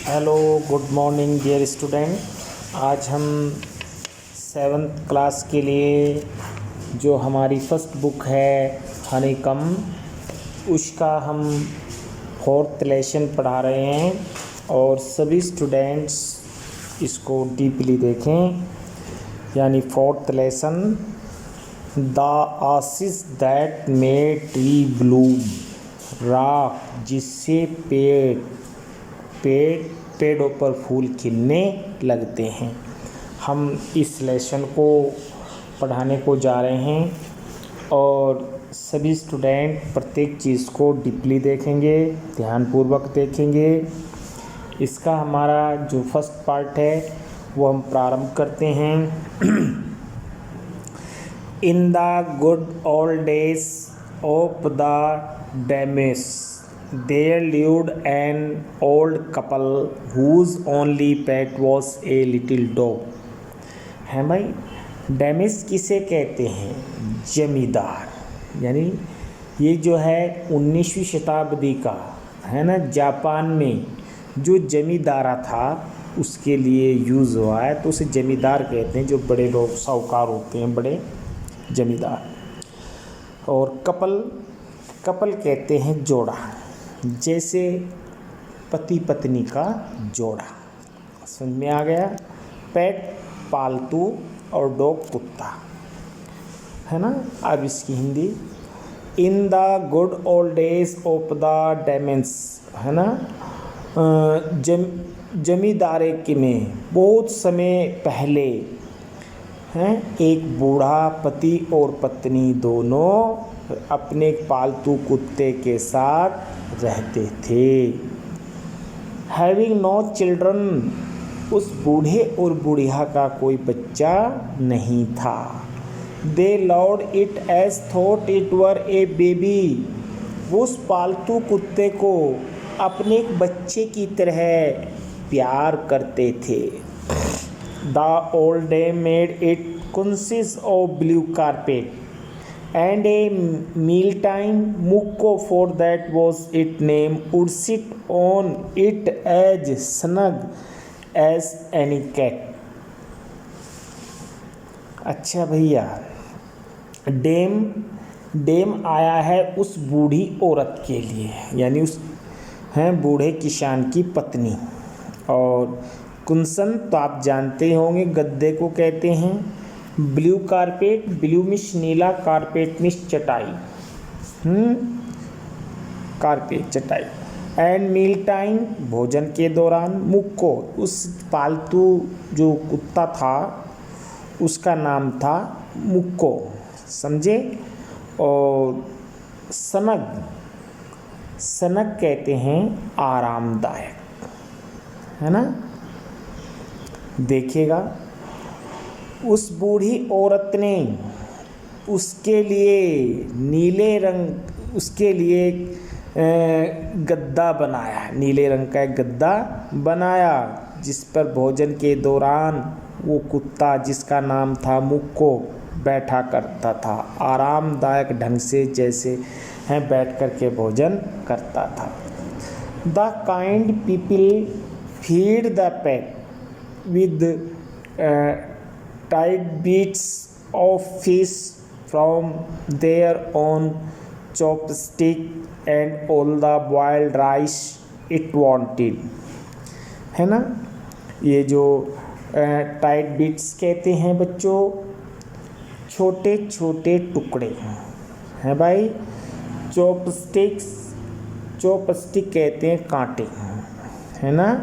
Hello, good morning dear student. आज हम 7th class के लिए जो हमारी फर्स्ट बुक है हनीकम, उसका हम 4th लेसन पढ़ा रहे हैं और सभी स्टूडेंट्स इसको डीपली देखें। यानी 4th lesson, the Ashish that made tree Bloom, राख जिससे पेड़ों पर फूल खिलने लगते हैं। हम इस लेसन को पढ़ाने को जा रहे हैं और सभी स्टूडेंट प्रत्येक चीज़ को डीपली देखेंगे, ध्यानपूर्वक देखेंगे। इसका हमारा जो फर्स्ट पार्ट है वो हम प्रारंभ करते हैं। In the good old days of the daimyos there lived an old couple whose only pet was a little dog। हैं भाई, डेमिस किसे कहते हैं? जमींदार। यानी ये जो है 19वीं शताब्दी का है ना, जापान में जो जमींदारा था उसके लिए यूज़ हुआ है, तो उसे जमींदार कहते हैं। जो बड़े लोग साहूकार होते हैं, बड़े जमींदार। और कपल कहते हैं जोड़ा, जैसे पति पत्नी का जोड़ा। समझ में आ गया? पेट पालतू और डॉग कुत्ता, है ना। अब इसकी हिंदी, इन the good old days of the demons, है ना, जमींदारे के में बहुत समय पहले हैं, एक बूढ़ा पति और पत्नी दोनों अपने पालतू कुत्ते के साथ रहते थे। हैविंग नो चिल्ड्रन, उस बूढ़े और बूढ़िया का कोई बच्चा नहीं था। They loved it as though it were a baby, वो उस पालतू कुत्ते को अपने एक बच्चे की तरह प्यार करते थे। The old day made it consist of blue carpet and a mealtime mukko, for that was its name, would sit on it as snug as any cat। अच्छा भैया, डेम आया है उस बूढ़ी औरत के लिए, यानी उस हैं बूढ़े किसान की पत्नी। और कुंसन तो आप जानते होंगे, गद्दे को कहते हैं। ब्लू कारपेट, ब्लू मिस नीला, कारपेट मिस चटाई, कारपेट चटाई। एंड मील टाइम, भोजन के दौरान। मुक्को, उस पालतू जो कुत्ता था उसका नाम था मुक्को, समझे। और सनक कहते हैं आरामदायक, है ना। देखिएगा, उस बूढ़ी औरत ने उसके लिए नीले रंग, उसके लिए गद्दा बनाया, नीले रंग का एक गद्दा बनाया, जिस पर भोजन के दौरान वो कुत्ता जिसका नाम था मुक्को बैठा करता था, आरामदायक ढंग से, जैसे हैं बैठ कर के भोजन करता था। The kind people feed the pet with tied bits of fish from their own chopstick and all the boiled rice it wanted, है ना। ये जो टाइड बिट्स कहते हैं बच्चों, छोटे छोटे टुकड़े हैं भाई। चॉपस्टिक कहते हैं कांटे, है ना।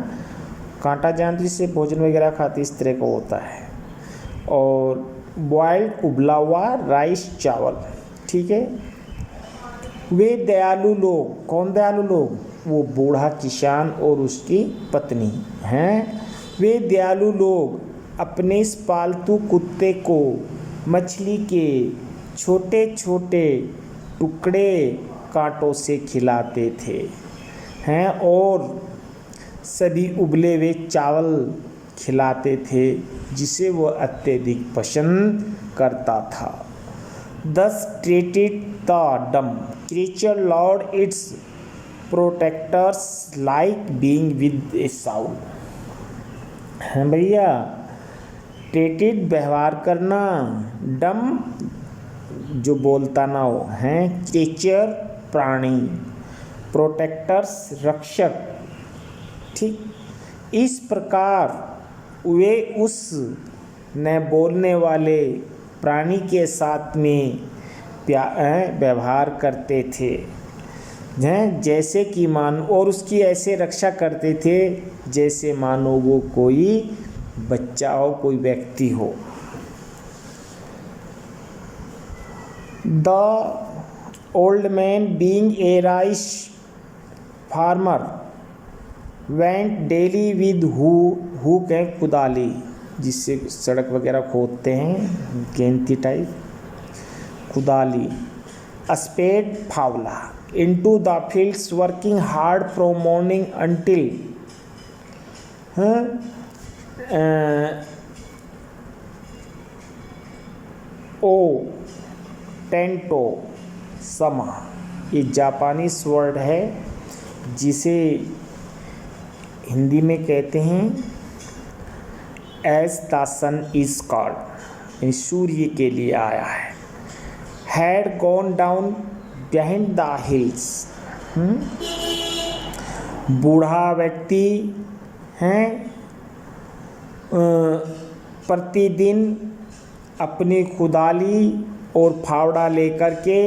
कांटा जानते, जिससे भोजन वगैरह खाते, इस तरह का होता है। और बॉइल्ड उबला हुआ राइस, चावल, ठीक है। वे दयालु लोग, कौन दयालु लोग? वो बूढ़ा किसान और उसकी पत्नी हैं। वे दयालु लोग अपने इस पालतू कुत्ते को मछली के छोटे छोटे टुकड़े कांटों से खिलाते थे हैं, और सभी उबले हुए चावल खिलाते थे, जिसे वो अत्यधिक पसंद करता था। Thus treated the dumb creature loved its protectors like being with A sound. हैं भैया, ट्रीटेड व्यवहार करना, डम जो बोलता ना हो, हैं क्रीचर प्राणी, प्रोटेक्टर्स रक्षक। ठीक, इस प्रकार वे उस न बोलने वाले प्राणी के साथ में व्यवहार करते थे, हैं जैसे कि और उसकी ऐसे रक्षा करते थे जैसे मानो वो कोई बच्चा हो, कोई व्यक्ति हो। The old man being a rice farmer went daily with hoe के कुदाली, जिससे सड़क वगैरह खोदते हैं, गेंती टाइप, कुदाली, स्पेड फावला, into the fields working hard from morning until टेंटो समा। ये जापानीज वर्ड है जिसे हिंदी में कहते हैं as the sun is called, सूर्य के लिए आया है। Had gone down behind the hills, बूढ़ा व्यक्ति हैं प्रतिदिन अपनी कुदाली और फावड़ा लेकर के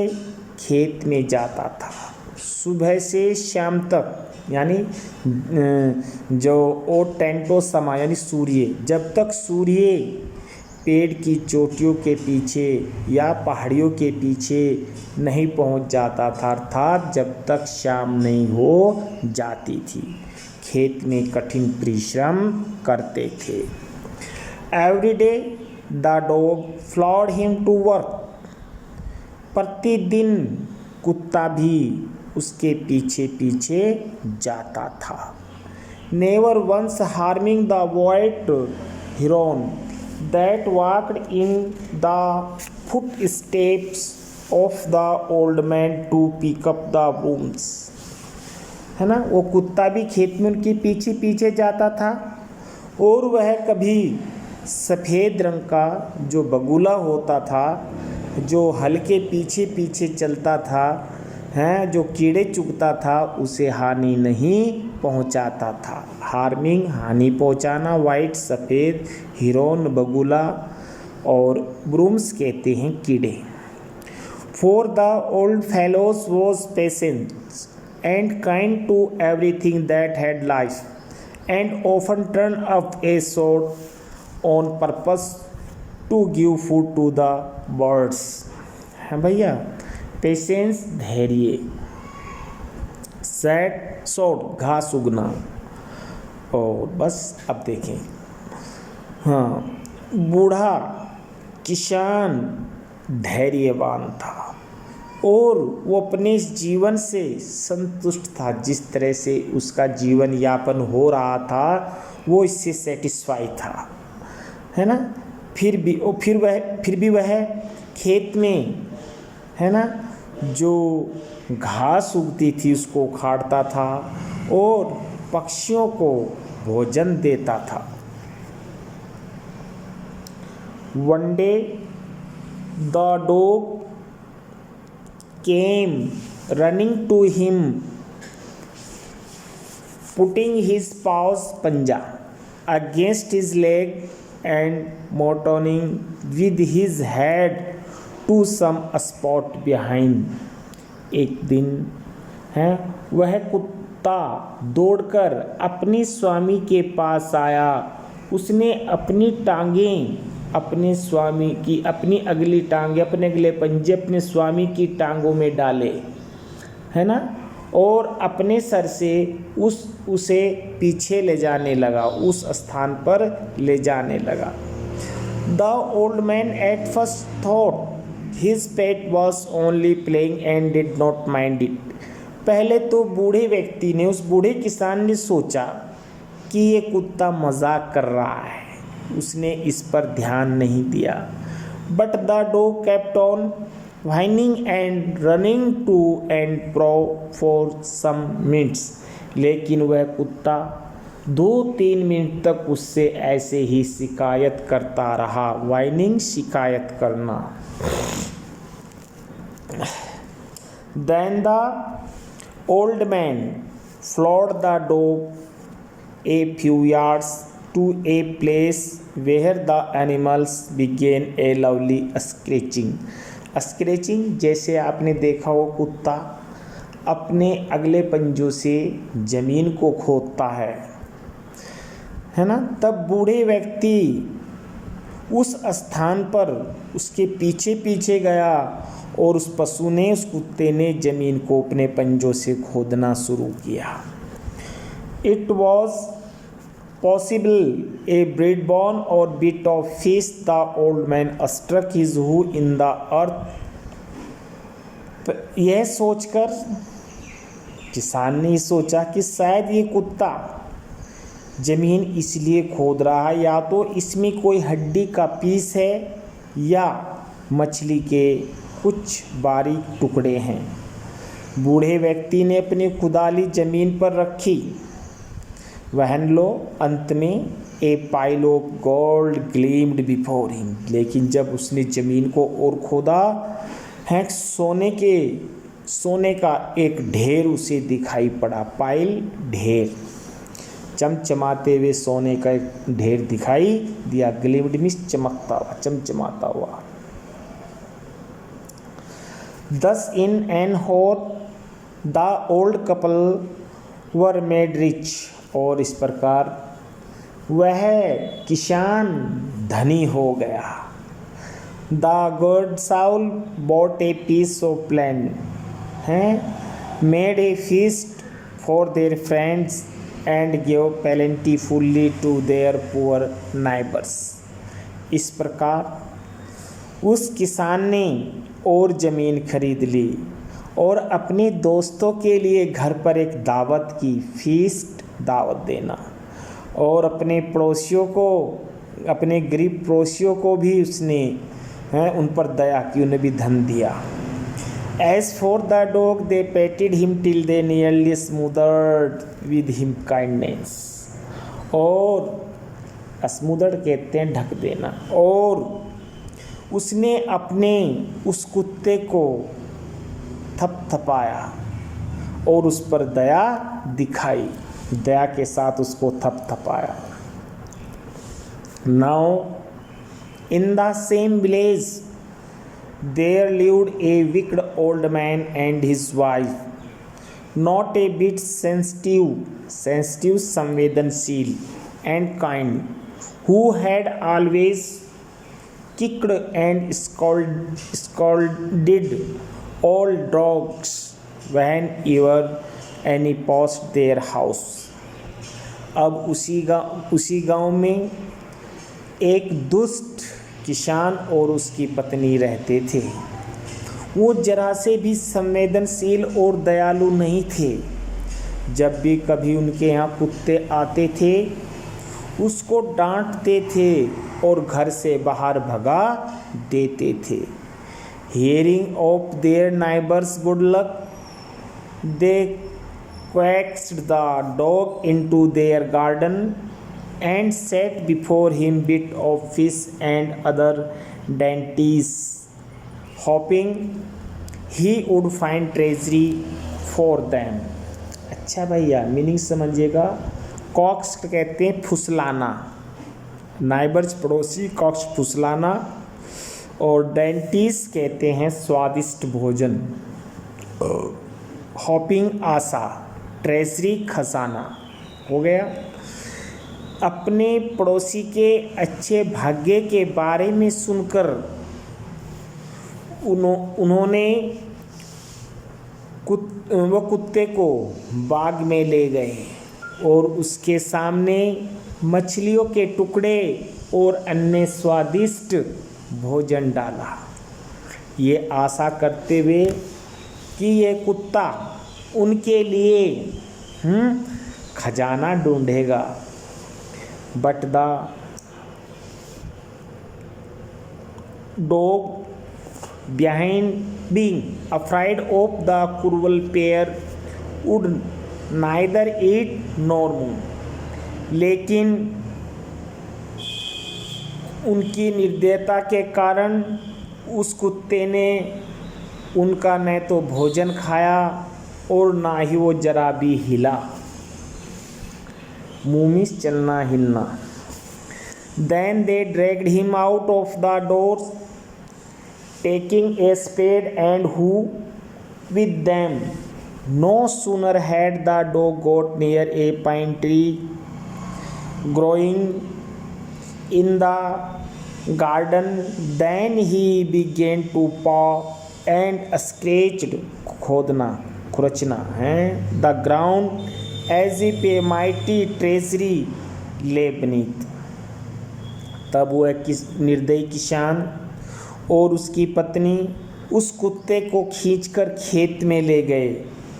खेत में जाता था, सुबह से शाम तक, यानी जो ओ टेंटो समा यानी सूर्य, जब तक सूर्य पेड़ की चोटियों के पीछे या पहाड़ियों के पीछे नहीं पहुंच जाता था, अर्थात जब तक शाम नहीं हो जाती थी, खेत में कठिन परिश्रम करते थे। Every day the dog followed him to work, प्रतिदिन कुत्ता भी उसके पीछे पीछे जाता था। Never once harming the white heron that walked in the footsteps of the old man to pick up the brooms, है ना। वो कुत्ता भी खेत में उनके पीछे पीछे जाता था, और वह कभी सफ़ेद रंग का जो बगुला होता था, जो हल के पीछे पीछे चलता था, हैं जो कीड़े चुगता था, उसे हानि नहीं पहुंचाता था। हार्मिंग हानि पहुंचाना, वाइट सफ़ेद, हिरोन बगुला, और ब्रूम्स कहते हैं कीड़े। For the old fellows was patient and kind to everything that had life and often turn up a sword on purpose to give food to the birds. है भैया, पेशेंस धैर्य, set sword घास उगना, और बस अब देखें, हाँ बूढ़ा किसान धैर्यवान था और वो अपने जीवन से संतुष्ट था, जिस तरह से उसका जीवन यापन हो रहा था वो इससे सेटिस्फाई था, है ना। फिर भी वह खेत में, है ना, जो घास उगती थी उसको उखाड़ता था और पक्षियों को भोजन देता था। One day the dog came running to him putting his paws पंजा against his leg and motoning with his head to some spot behind. एक दिन है वह कुत्ता दौड़कर अपने स्वामी के पास आया, उसने अपनी टांगें अपने स्वामी की, अपनी अगली टांगें, अपने अगले पंजे अपने स्वामी की टांगों में डाले, है ना, और अपने सर से उसे पीछे ले जाने लगा, उस स्थान पर ले जाने लगा। The old man at first thought his pet was only playing and did not mind it. पहले तो बूढ़े व्यक्ति ने, उस बूढ़े किसान ने सोचा कि ये कुत्ता मजाक कर रहा है, उसने इस पर ध्यान नहीं दिया। But the dog kept on whining and running to and fro for some minutes, लेकिन वह कुत्ता 2-3 मिनट तक उससे ऐसे ही शिकायत करता रहा। whining शिकायत करना। Then the old man followed the dog a few yards to a place where the animals began a lovely scratching। Scratching जैसे आपने देखा हो कुत्ता अपने अगले पंजों से जमीन को खोदता है ना। तब बूढ़े व्यक्ति उस स्थान पर उसके पीछे पीछे गया और उस पशु ने, उस कुत्ते ने जमीन को अपने पंजों से खोदना शुरू किया। It was possible a bread bun और bit of fish the old man struck his hoe in the earth. यह सोचकर किसान ने सोचा कि शायद ये कुत्ता जमीन इसलिए खोद रहा है या तो इसमें कोई हड्डी का पीस है या मछली के कुछ बारीक टुकड़े हैं। बूढ़े व्यक्ति ने अपनी कुदाली जमीन पर रखी। वहन लो अंत में ए pile of gold gleamed before him, लेकिन जब उसने जमीन को और खोदा है सोने का एक ढेर उसे दिखाई पड़ा। पाइल ढेर, चमचमाते हुए सोने का एक ढेर दिखाई दिया। ग्लीम्ड मीन्स चमकता हुआ, चमचमाता हुआ। Thus in an hour the old couple were made rich, और इस प्रकार वह किसान धनी हो गया। The good soul bought a piece of land, made a feast for their friends and gave plentifully to their poor neighbors। इस प्रकार उस किसान ने और ज़मीन खरीद ली और अपने दोस्तों के लिए घर पर एक दावत की, फीस्ट दावत देना, और अपने पड़ोसियों को, अपने गरीब पड़ोसियों को भी उसने उन पर दया की, उन्हें भी धन दिया। As for the dog they petted him till they nearly smothered with him kindness, और स्मूदड़ कहते हैं ढक देना। और उसने अपने उस कुत्ते को थपथपाया और उस पर दया दिखाई, दया के साथ उसको थपथपाया। Now in the same village there lived a wicked old man and his wife, not a bit sensitive, संवेदनशील and kind, who had always kicked and scolded all dogs whenever any passed their house। अब उसी गांव में एक दुष्ट किसान और उसकी पत्नी रहते थे। वो जरा से भी संवेदनशील और दयालु नहीं थे। जब भी कभी उनके यहाँ कुत्ते आते थे उसको डांटते थे और घर से बाहर भगा देते थे। Hearing of their neighbors' good luck, they coaxed the dog into their garden and set before him bit of fish and other dainties, hoping he would find treasury for them। अच्छा भैया, मीनिंग समझिएगा। COX कहते हैं फुसलाना, neighbours पड़ोसी, COX फुसलाना, और dentis कहते हैं स्वादिष्ट भोजन। हॉपिंग आशा, ट्रेजरी खजाना हो गया। अपने पड़ोसी के अच्छे भाग्य के बारे में सुनकर उन्होंने वो कुत्ते को बाग में ले गए और उसके सामने मछलियों के टुकड़े और अन्य स्वादिष्ट भोजन डाला, ये आशा करते हुए कि ये कुत्ता उनके लिए खजाना ढूंढेगा। But the dog behind being afraid of the cruel pair would neither eat nor move. लेकिन उनकी निर्दयता के कारण उस कुत्ते ने उनका न तो भोजन खाया और ना ही वो जरा भी हिला। मूमिस चलना हिलना। Then they dragged him out of the doors, taking a spade and hoe with them. No sooner had the dog got near a pine tree growing in the garden than he began to paw and scratched खोदना खुरचना है the ground as if a mighty treasury lay beneath. तब वह निर्दयी किसान और उसकी पत्नी उस कुत्ते को खींचकर खेत में ले गए,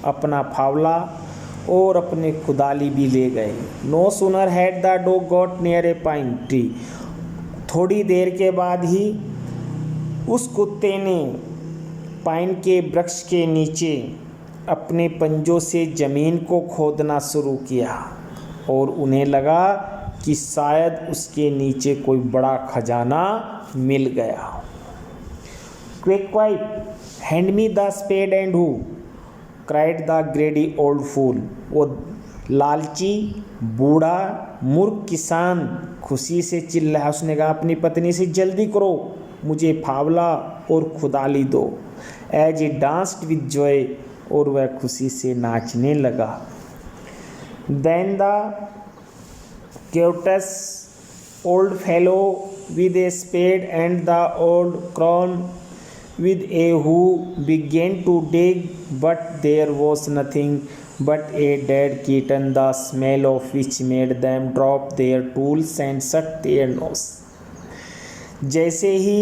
अपना फावला और अपने कुदाली भी ले गए। No sooner had the dog got near a pine tree, थोड़ी देर के बाद ही उस कुत्ते ने पाइन के वृक्ष के नीचे अपने पंजों से ज़मीन को खोदना शुरू किया और उन्हें लगा कि शायद उसके नीचे कोई बड़ा खजाना मिल गया। Quick quick hand me the spade and hoe cried the greedy old fool. वो लालची बूढ़ा मूर्ख किसान खुशी से चिल्लाया। उसने कहा अपनी पत्नी से जल्दी करो, मुझे फावला और खुदाली दो। As he danced with joy, और वह खुशी से नाचने लगा। Then the covetous old fellow with a spade and the old crone with a hoe began to dig, but there was nothing but a dead kitten, the smell of which made them drop their tools and shut their nose. जैसे ही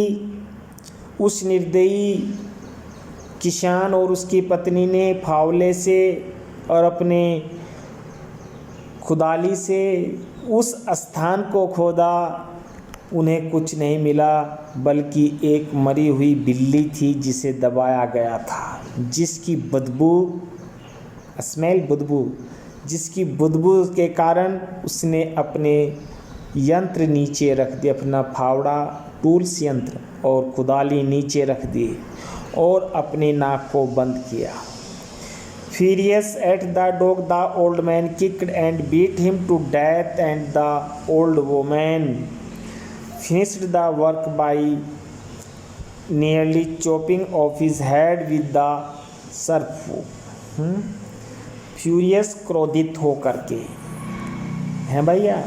उस निर्दयी किसान और उसकी पत्नी ने फावले से और अपने खुदाली से उस स्थान को खोदा, उन्हें कुछ नहीं मिला बल्कि एक मरी हुई बिल्ली थी जिसे दबाया गया था, जिसकी बदबू के कारण उसने अपने यंत्र नीचे रख दिए, अपना फावड़ा टूल्स यंत्र और कुदाली नीचे रख दिए और अपने नाक को बंद किया। Furious at the dog, the old man kicked and beat him to death, and the old woman finished the work by nearly chopping off his head with the surf. Furious क्रोधित हो करके हैं भैया,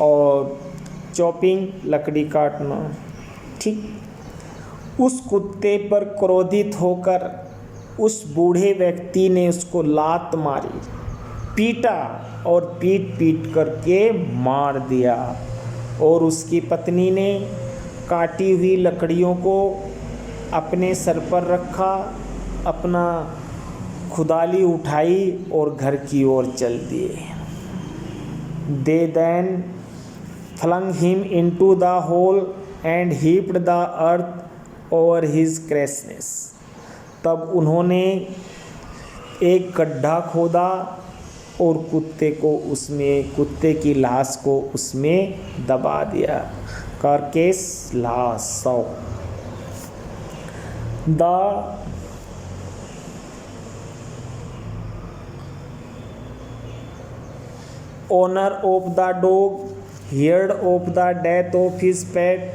और चॉपिंग लकड़ी काटना, ठीक। उस कुत्ते पर क्रोधित होकर उस बूढ़े व्यक्ति ने उसको लात मारी, पीटा और पीट करके मार दिया। और उसकी पत्नी ने काटी हुई लकड़ियों को अपने सर पर रखा, अपना खुदाली उठाई और घर की ओर चल दिए। They then flung him into the hole and heaped the earth over his carcass. तब उन्होंने एक गड्ढा खोदा और कुत्ते की लाश को उसमें दबा दिया। कार्केस लाश शव। The owner of the dog heard of the death of his pet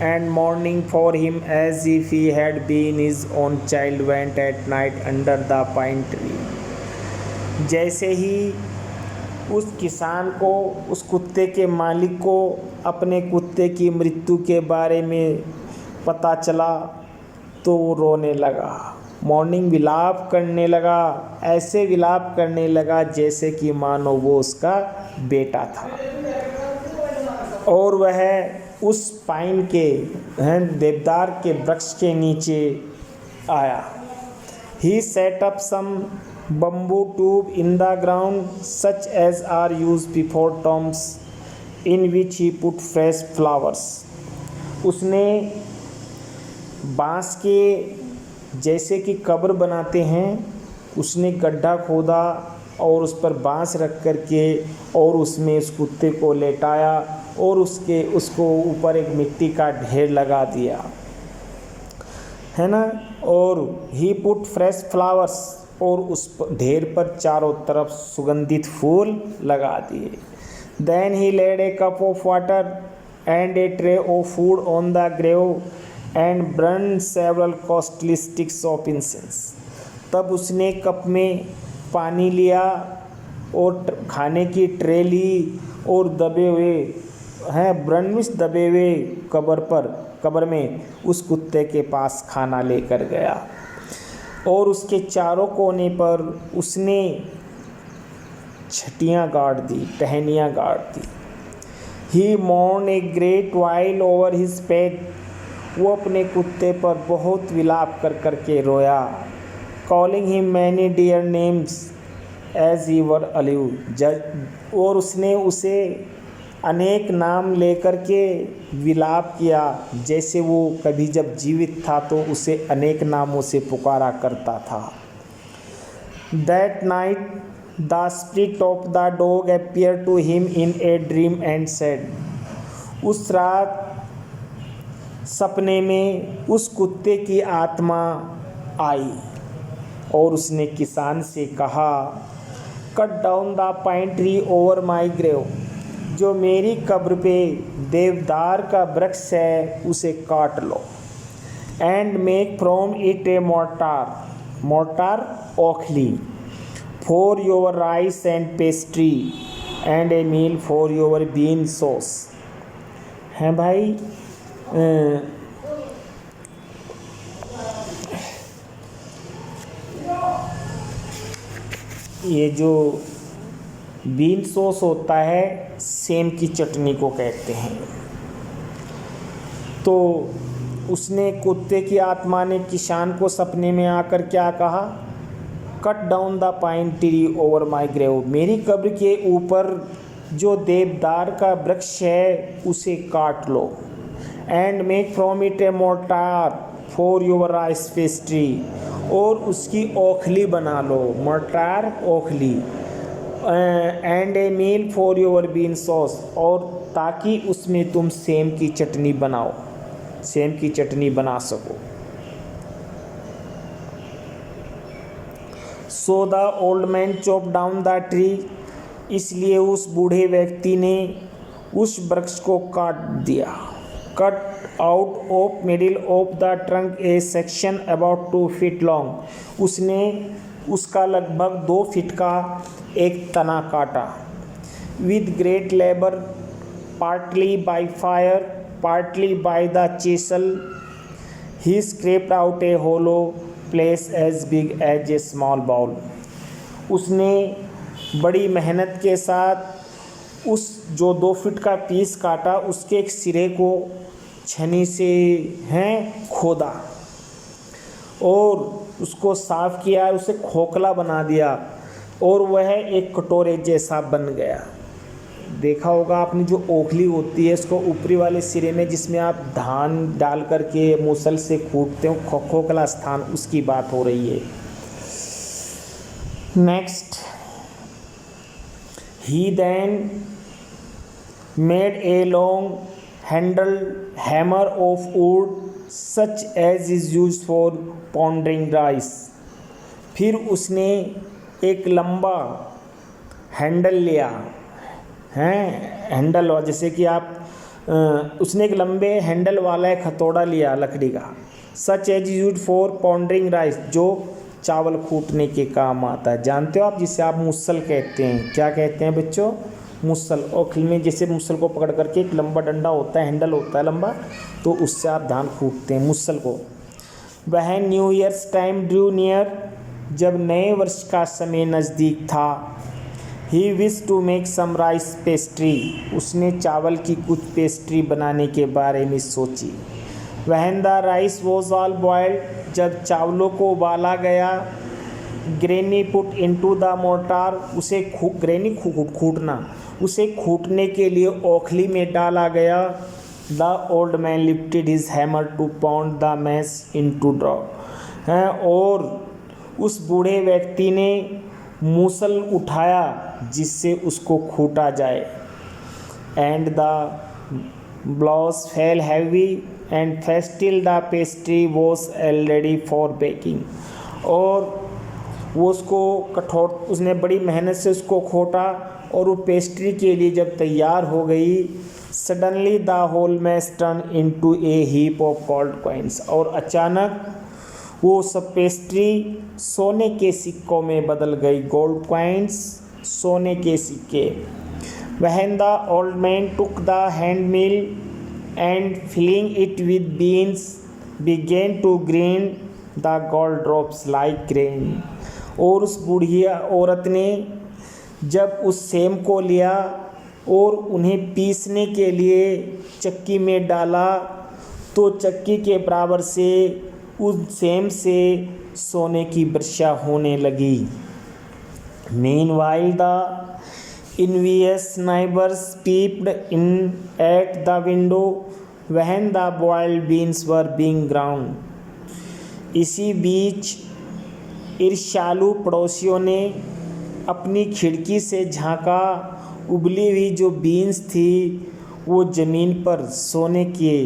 and mourning for him as if he had been his own child, went at night under the pine tree. जैसे ही उस किसान को, उस कुत्ते के मालिक को अपने कुत्ते की मृत्यु के बारे में पता चला तो वो रोने लगा, मॉर्निंग विलाप करने लगा, ऐसे विलाप करने लगा जैसे कि मानो वो उसका बेटा था। और वह उस पाइन के देवदार के वृक्ष के नीचे आया। He set up some bamboo tube in the ground such as are used before tombs, in which he put fresh flowers. उसने बांस के जैसे कि कब्र बनाते हैं, उसने गड्ढा खोदा और उस पर बांस रख कर के और उसमें उस कुत्ते को लेटाया और उसको ऊपर एक मिट्टी का ढेर लगा दिया, है ना। और ही पुट फ्रेश फ्लावर्स, और उस ढेर पर चारों तरफ सुगंधित फूल लगा दिए। Then he laid a cup of water and a tray of food on the grave and burn several costly sticks of incense. तब उसने कप में पानी लिया और खाने की ट्रे ली और दबे हुए ब्रह्मिश दबे हुए कब्र में उस कुत्ते के पास खाना लेकर गया और उसके चारों कोने पर उसने छटियाँ गाड़ दी, टहनियाँ गाड़ दी। He mourn a great while over his pet, वो अपने कुत्ते पर बहुत विलाप कर के रोया। Calling him many dear names as he were alive, और उसने उसे अनेक नाम लेकर के विलाप किया, जैसे वो कभी जब जीवित था तो उसे अनेक नामों से पुकारा करता था। That night the spirit of the dog appear to him in a dream and said, उस रात सपने में उस कुत्ते की आत्मा आई और उसने किसान से कहा, cut down the pine tree over my grave, जो मेरी कब्र पे देवदार का वृक्ष है उसे काट लो। And make from it a mortar ओखली for your rice and pastry and a meal for your bean sauce. हैं भाई, ये जो बीन सॉस होता है सेम की चटनी को कहते हैं। तो उसने कुत्ते की आत्मा ने किसान को सपने में आकर क्या कहा, cut down the pine tree over my grave, मेरी कब्र के ऊपर जो देवदार का वृक्ष है उसे काट लो। And make from it a mortar for your rice pastry, और उसकी ओखली बना लो, मोर्टार ओखली। And a meal for your bean sauce, और ताकि उसमें तुम सेम की चटनी बनाओ, सेम की चटनी बना सको। सो the old man chop down the tree, इसलिए उस बूढ़े व्यक्ति ने उस वृक्ष को काट दिया। Cut out of middle of the trunk a section about 2 feet long, उसने उसका लगभग 2 फीट का एक तना काटा। With great labour, partly by fire, partly by the chisel, he scraped out a hollow place as big as a small bowl, उसने बड़ी मेहनत के साथ उस जो 2 फीट का पीस काटा उसके एक सिरे को छनी से खोदा और उसको साफ किया, उसे खोखला बना दिया और वह एक कटोरे जैसा बन गया। देखा होगा आपने, जो ओखली होती है इसको ऊपरी वाले सिरे में जिसमें आप धान डाल करके मूसल से कूटते हो, खोखला स्थान, उसकी बात हो रही है। Next, he then made a long handled hammer of wood such as is used for pounding rice, फिर उसने एक लंबा हैंडल लिया, हैंडल जैसे कि आप उसने एक लंबे हैंडल वाला एक हथौड़ा लिया लकड़ी का, such as used for pounding rice, जो चावल कूटने के काम आता है। जानते हो आप, जिसे आप मुसल कहते हैं, क्या कहते हैं बच्चों, मुसल। और खिल में जैसे मुसल को पकड़ करके एक लंबा डंडा होता है, हैंडल होता है लंबा, तो उससे आप धान कूटते हैं मुसल को। वह new year's time drew near, जब नए वर्ष का समय नज़दीक था, he wish to make some rice pastry, उसने चावल की कुछ पेस्ट्री बनाने के बारे में सोची। When the rice was all boiled, जब चावलों को उबाला गया, grainy put into the mortar, उसे ग्रेनी कूटना, उसे कूटने के लिए ओखली में डाला गया। The old man lifted his hammer to pound the mass into drop हैं, और उस बूढ़े व्यक्ति ने मूसल उठाया जिससे उसको कूटा जाए। And the blows fell heavy and fast till the pastry was all ready for baking, और वो उसको उसने बड़ी मेहनत से उसको खोटा और वो पेस्ट्री के लिए जब तैयार हो गई, suddenly the whole mass turn into a heap of gold coins, और अचानक वो सब पेस्ट्री सोने के सिक्कों में बदल गई। गोल्ड कॉइन्स, सोने के सिक्के। When the old man took the handmill and filling it with beans began to grind the gold drops like rain, और उस बूढ़िया औरत ने जब उस सेम को लिया और उन्हें पीसने के लिए चक्की में डाला तो चक्की के बराबर से उस सेम से सोने की वर्षा होने लगी। Meanwhile the envious neighbors peeped in at the window when the boiled beans were being ground। इसी बीच ईर्ष्यालु पड़ोसियों ने अपनी खिड़की से झांका, उबली हुई जो बीन्स थी वो ज़मीन पर सोने के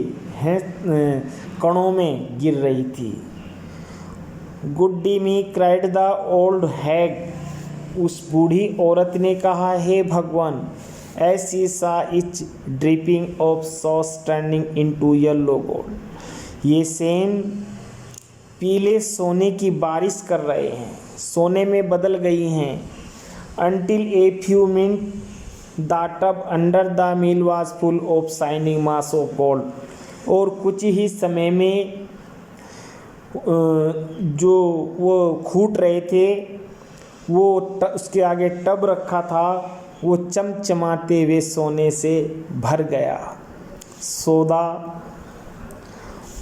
कणों में गिर रही थी। गुड्डी मी क्राइड द ओल्ड हैग, उस बूढ़ी औरत ने कहा, हे भगवान, ऐसी सा etch dripping of sauce turning into yellow gold, ये सेम पीले सोने की बारिश कर रहे हैं, सोने में बदल गई हैं। Until a few minute the tub under the mill was full of shining mass of gold, और कुछ ही समय में जो वो कूट रहे थे वो उसके आगे टब रखा था, वो चमचमाते हुए सोने से भर गया। So the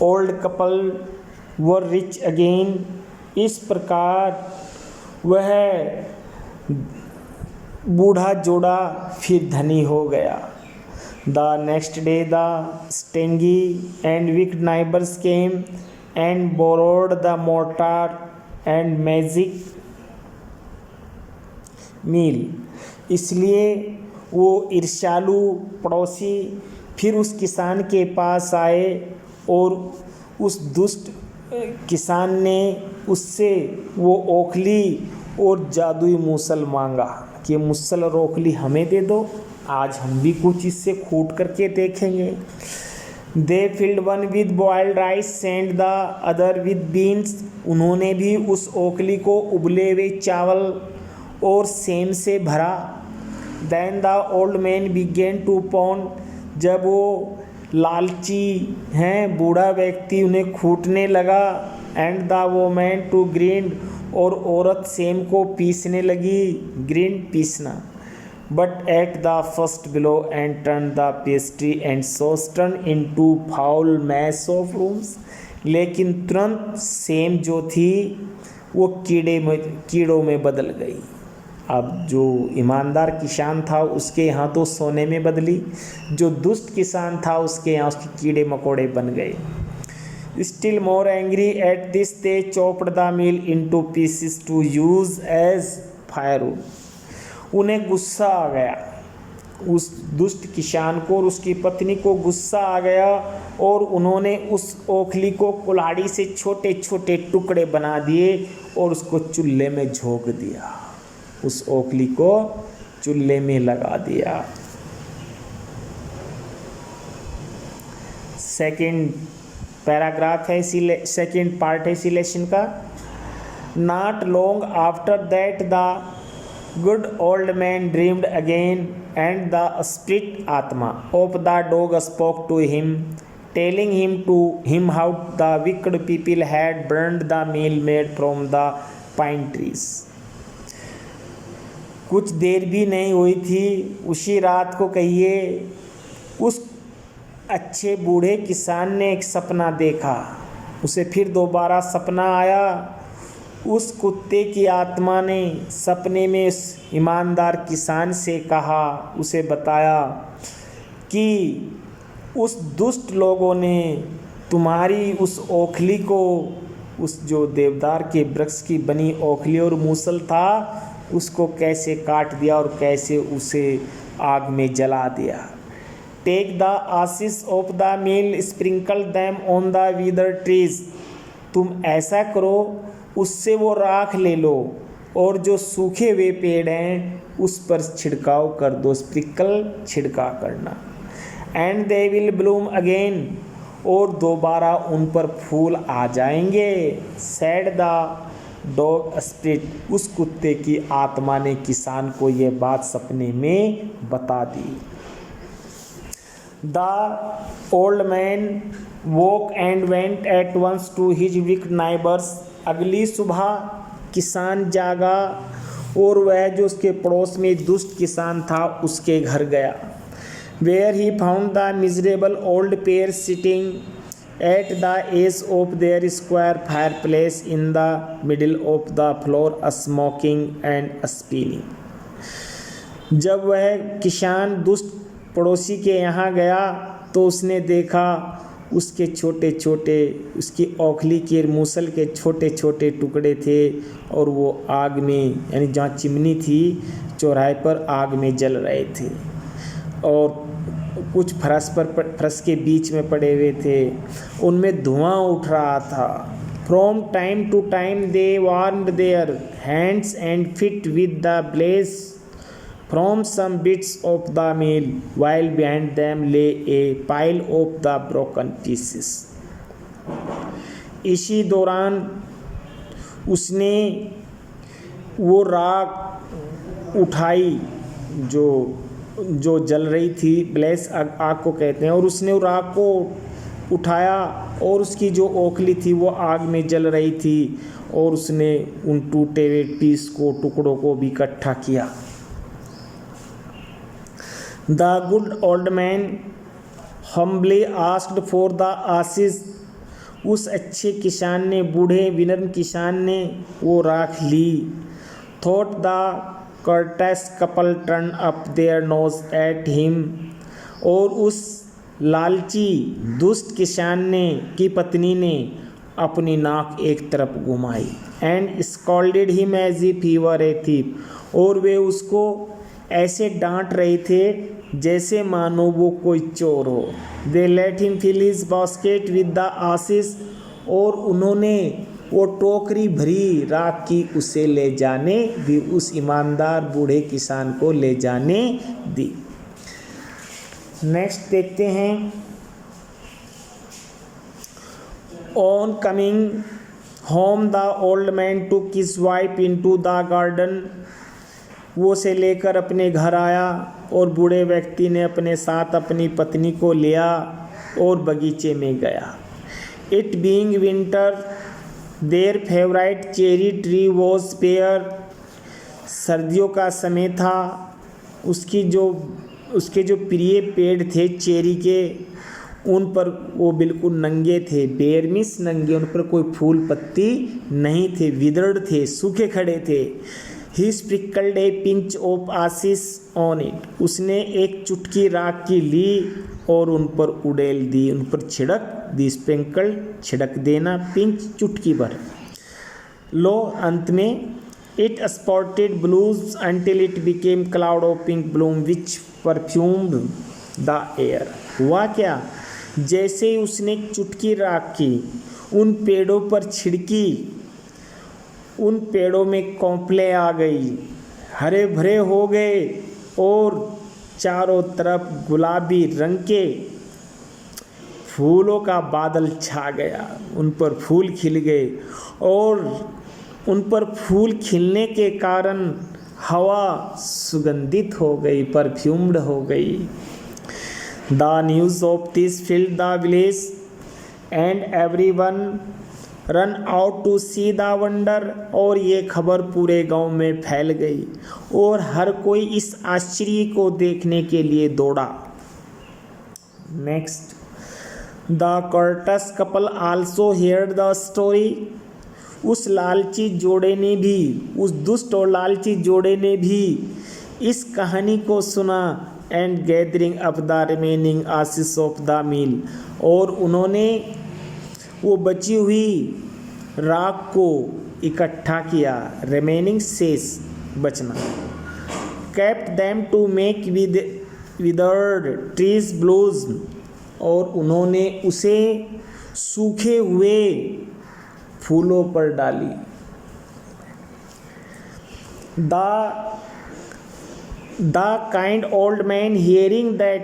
old couple were rich again, इस प्रकार वह बूढ़ा जोड़ा फिर धनी हो गया। The next day the stingy and wicked neighbours came and borrowed the mortar and magic mill, इसलिए वो ईर्ष्यालु पड़ोसी फिर उस किसान के पास आए और उस दुष्ट किसान ने उससे वो ओखली और जादुई मूसल मांगा कि मूसल और ओखली हमें दे दो, आज हम भी कुछ इससे कूट करके देखेंगे। They filled one with boiled rice and the other with beans, उन्होंने भी उस ओखली को उबले हुए चावल और सेम से भरा। Then the old man began to pound, जब वो लालची हैं बूढ़ा व्यक्ति उन्हें कूटने लगा। And the woman to grind, और औरत सेम को पीसने लगी, ग्रिंड पीसना। But at the first blow and turn the pastry and sauce turn into foul mess of worms, लेकिन तुरंत सेम जो थी वो कीड़ों में बदल गई। अब जो ईमानदार किसान था उसके यहाँ तो सोने में बदली, जो दुष्ट किसान था उसके यहाँ उसके कीड़े मकोड़े बन गए। Still more angry at this they chopped the mill into pieces to use as firewood, उन्हें गुस्सा आ गया, उस दुष्ट किसान को और उसकी पत्नी को गुस्सा आ गया और उन्होंने उस ओखली को कुल्हाड़ी से छोटे छोटे टुकड़े बना दिए और उसको चूल्हे में झोंक दिया, उस ओखली को चूल्हे में लगा दिया। सेकंड पैराग्राफ है, सेकंड पार्ट है इसी लेसन का। Not long after that the good old man dreamed again and the spirit आत्मा of the dog spoke to him telling him how the wicked people had burned the mill made from the pine trees. कुछ देर भी नहीं हुई थी, उसी रात को कहिए उस अच्छे बूढ़े किसान ने एक सपना देखा, उसे फिर दोबारा सपना आया। उस कुत्ते की आत्मा ने सपने में उस ईमानदार किसान से कहा, उसे बताया कि उस दुष्ट लोगों ने तुम्हारी उस ओखली को, उस जो देवदार के वृक्ष की बनी ओखली और मूसल था, उसको कैसे काट दिया और कैसे उसे आग में जला दिया। Take the ashes of the mill, sprinkle them on the wither trees. तुम ऐसा करो, उससे वो राख ले लो और जो सूखे हुए पेड़ हैं उस पर छिड़काव कर दो, स्प्रिंकल छिड़काव करना। And they will Bloom again, और दोबारा उन पर फूल आ जाएंगे। सैड द डॉग स्पिरिट, उस कुत्ते की आत्मा ने किसान को यह बात सपने में बता दी। The old man woke and went at once to his wicked neighbours. अगली सुबह किसान जागा और वह जो उसके पड़ोस में दुष्ट किसान था उसके घर गया। Where he found the miserable old pair sitting at the edge of their square fireplace in the middle of the floor, smoking and spinning. जब वह किसान दुष्ट पड़ोसी के यहाँ गया तो उसने देखा उसके छोटे छोटे, उसकी ओखली के मूसल के छोटे छोटे टुकड़े थे और वो आग में, यानी जहाँ चिमनी थी चौराहे पर, आग में जल रहे थे और कुछ फरस के बीच में पड़े हुए थे, उनमें धुआं उठ रहा था। From time to time they warmed their hands and feet with the blaze from some bits of the mill, while behind them lay a pile of the broken pieces. इसी दौरान उसने वो राख उठाई जो जल रही थी, ब्लेस आग को कहते हैं, और उसने उस राख को उठाया और उसकी जो ओखली थी वो आग में जल रही थी और उसने उन टूटे हुए पीस को, टुकड़ों को भी इकट्ठा किया। The good old man humbly asked for the ashes. उस अच्छे किसान ने, बूढ़े विनम्र किसान ने वो राख ली। Thought the courteous couple turned up their nose at him, और उस लालची दुष्ट किसान ने की पत्नी ने अपनी नाक एक तरफ घुमाई। And scolded him as if he were a thief, और वे उसको ऐसे डांट रहे थे जैसे मानो वो कोई चोर हो। They let him fill his basket with the ashes, और उन्होंने वो टोकरी भरी राख की उसे ले जाने दी, उस ईमानदार बूढ़े किसान को ले जाने दी। नेक्स्ट देखते हैं। On coming home the old man took his wife into the garden. वो से लेकर अपने घर आया और बूढ़े व्यक्ति ने अपने साथ अपनी पत्नी को लिया और बगीचे में गया। It being winter their favourite cherry tree was bare. सर्दियों का समय था, उसके जो प्रिय पेड़ थे चेरी के, उन पर वो बिल्कुल नंगे थे। बेयर मीन्स नंगे, उन पर कोई फूल पत्ती नहीं थे, विदर्ड थे, सूखे खड़े थे। He sprinkled a pinch of ashes on it. उसने एक चुटकी राख की ली और उन पर उड़ेल दी, उन पर छिड़क दी। स्प्रिंकल छिड़क देना, पिंच चुटकी भर। लो अंत में it spotted blues until it became cloud of pink Bloom which perfumed the air. हुआ क्या, जैसे ही उसने चुटकी राख की उन पेड़ों पर छिड़की, उन पेड़ों में कौंपले आ गई, हरे भरे हो गए और चारों तरफ गुलाबी रंग के फूलों का बादल छा गया। उन पर फूल खिल गए और उन पर फूल खिलने के कारण हवा सुगंधित हो गई, परफ्यूम्ड हो गई। The news of this filled the village and everyone ran out to see the wonder. और ये खबर पूरे गांव में फैल गई और हर कोई इस आश्चर्य को देखने के लिए दौड़ा। Next, the courteous couple also heard the story. उस लालची जोड़े ने भी, उस दुष्ट और लालची जोड़े ने भी इस कहानी को सुना। And gathering up the remaining ashes of the mill, और उन्होंने वो बची हुई राख को इकट्ठा किया, रिमेनिंग शेष बचना। Kept them to make withered trees bloom, और उन्होंने उसे सूखे हुए फूलों पर डाली। The kind old man, hearing that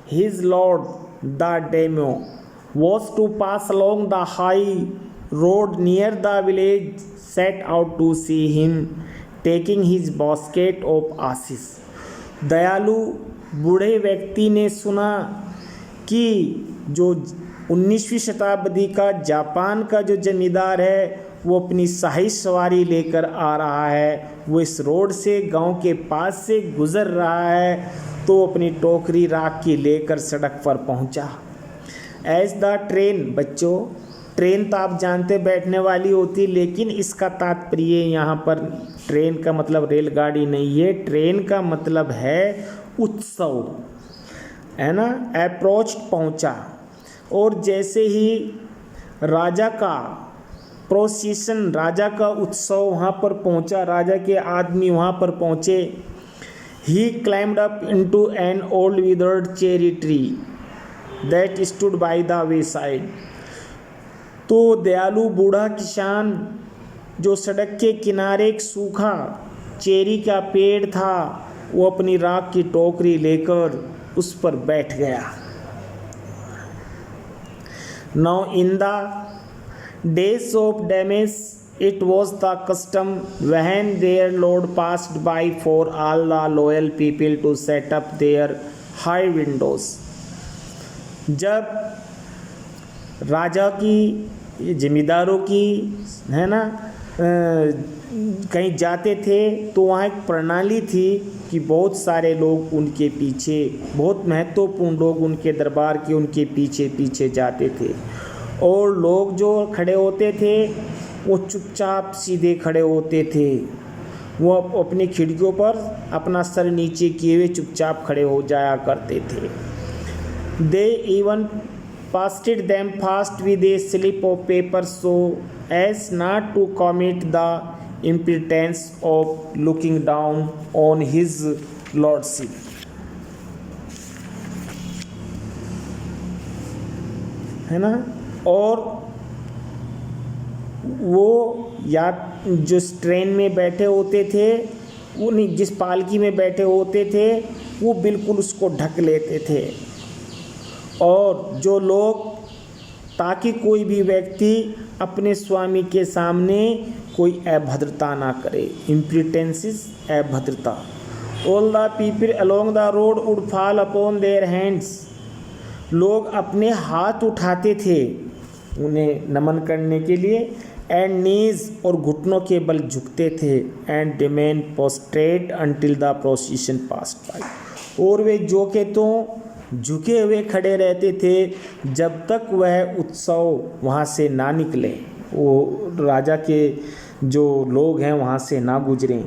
his lord the daimyo was to pass along the high road near the village, set out to see him, taking his basket of ashes. दयालु बूढ़े व्यक्ति ने सुना कि जो 19वीं शताब्दी का जापान का जो जमींदार है वो अपनी शाही सवारी लेकर आ रहा है, वो इस रोड से गांव के पास से गुज़र रहा है, तो अपनी टोकरी राख की लेकर सड़क पर पहुंचा। एज द ट्रेन, बच्चों ट्रेन तो आप जानते बैठने वाली होती, लेकिन इसका तात्पर्य यहाँ पर ट्रेन का मतलब रेलगाड़ी नहीं है, ट्रेन का मतलब है उत्सव, है ना। अप्रोच, पहुँचा, और जैसे ही राजा का प्रोसेशन, राजा का उत्सव वहाँ पर पहुँचा, राजा के आदमी वहाँ पर पहुँचे। He climbed up into an old withered cherry tree that stood by the way side. तो दयालु बूढ़ा किसान जो सड़क के किनारे एक सूखा चेरी का पेड़ था, वो अपनी राख की टोकरी लेकर उस पर बैठ गया। Now in the days of Damis, it was the custom when their lord passed by for all the loyal people to set up their high windows. जब राजा की, जमींदारों की, है ना, कहीं जाते थे तो वहाँ एक प्रणाली थी कि बहुत सारे लोग उनके पीछे, बहुत महत्वपूर्ण लोग उनके दरबार के उनके पीछे पीछे जाते थे, और लोग जो खड़े होते थे वो चुपचाप सीधे खड़े होते थे, वो अपनी खिड़कियों पर अपना सर नीचे किए हुए चुपचाप खड़े हो जाया करते थे। They even pasted them fast with a slip of paper so as not to commit the impudence of looking down on his lordship. है ना। और वो या जो ट्रेन में बैठे होते थे, वो नहीं, जिस पालकी में बैठे होते थे वो बिल्कुल उसको ढक लेते थे, और जो लोग, ताकि कोई भी व्यक्ति अपने स्वामी के सामने कोई अभद्रता ना करे, इम्प्रूडेंस, अभद्रता। All the people along the road would fall upon their hands, लोग अपने हाथ उठाते थे उन्हें नमन करने के लिए, एंड नीज, और घुटनों के बल झुकते थे, and remain prostrate until the procession passed by, और वे जो के तो झुके हुए खड़े रहते थे जब तक वह उत्सव वहाँ से ना निकले, वो राजा के जो लोग हैं वहाँ से ना गुजरें।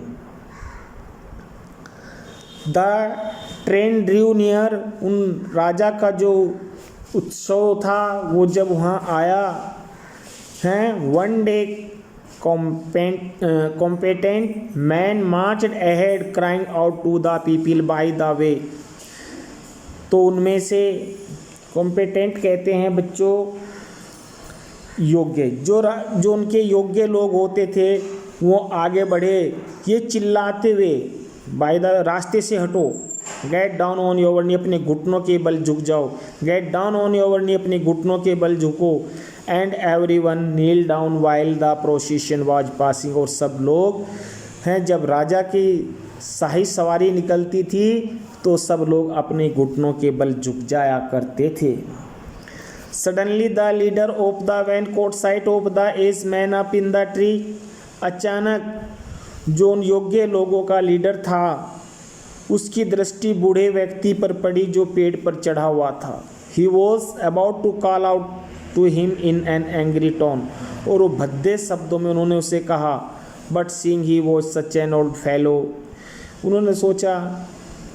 द ट्रेन ड्रू नियर, उन राजा का जो उत्सव था वो जब वहाँ आया है, one day competent man marched ahead crying out to the people by the way। तो उनमें से कॉम्पिटेंट कहते हैं बच्चों योग्य, जो उनके योग्य लोग होते थे वो आगे बढ़े, ये चिल्लाते हुए, बाय द, रास्ते से हटो, get down on your knee, अपने घुटनों के बल झुक जाओ, get down on your knee, अपने घुटनों के बल झुको, and everyone kneel down while the procession was passing, और सब लोग हैं, जब राजा की शाही सवारी निकलती थी तो सब लोग अपने घुटनों के बल झुक जाया करते थे। Suddenly the leader of the van caught sight of the aged man up in the tree, अचानक जो उन योग्य लोगों का लीडर था उसकी दृष्टि बूढ़े व्यक्ति पर पड़ी जो पेड़ पर चढ़ा हुआ था। He was about to call out to him in an angry tone, और वो भद्दे शब्दों में उन्होंने उसे कहा, but seeing he was such an old fellow, उन्होंने सोचा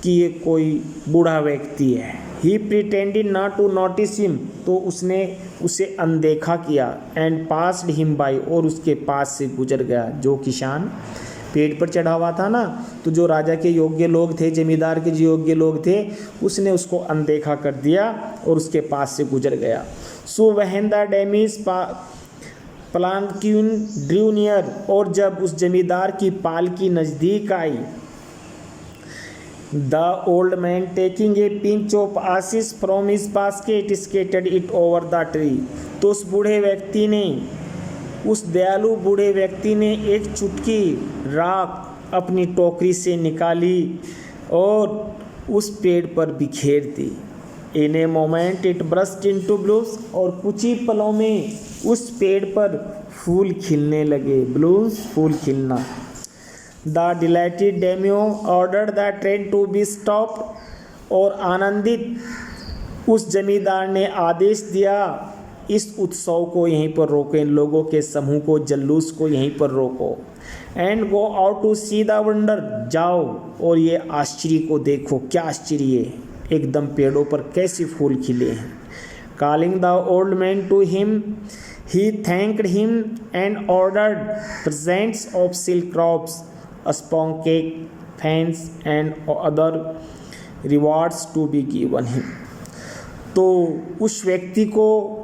कि ये कोई बूढ़ा व्यक्ति है। He pretended not to notice him, तो उसने उसे अनदेखा किया। एंड पास्ड हिम बाय, और उसके पास से गुजर गया। जो किसान पेड़ पर चढ़ा हुआ था ना, तो जो राजा के योग्य लोग थे, जमींदार के जो योग्य लोग थे, उसने उसको अनदेखा कर दिया और उसके पास से गुजर गया। So when the daimyo's palanquin drew near, और जब उस जमींदार की पालकी नज़दीक आई, the old man taking a pinch of ashes from his basket scattered it over the tree, तो उस दयालु बूढ़े व्यक्ति ने एक चुटकी राख अपनी टोकरी से निकाली और उस पेड़ पर बिखेर दी। In a moment it burst into blooms, और कुछ ही पलों में उस पेड़ पर फूल खिलने लगे। ब्लूम्स, फूल खिलना। The delighted daimyo ordered the train to be stopped, और आनंदित उस जमींदार ने आदेश दिया इस उत्सव को यहीं पर रोको, इन लोगों के समूह को, जल्लूस को यहीं पर रोको। And go out to see the wonder, जाओ और ये आश्चर्य को देखो। क्या आश्चर्य है, एकदम पेड़ों पर कैसे फूल खिले हैं। Calling the old man to him, he thanked him and ordered presents of silk robes, sponge cake, fans and other rewards to be given him. तो उस व्यक्ति को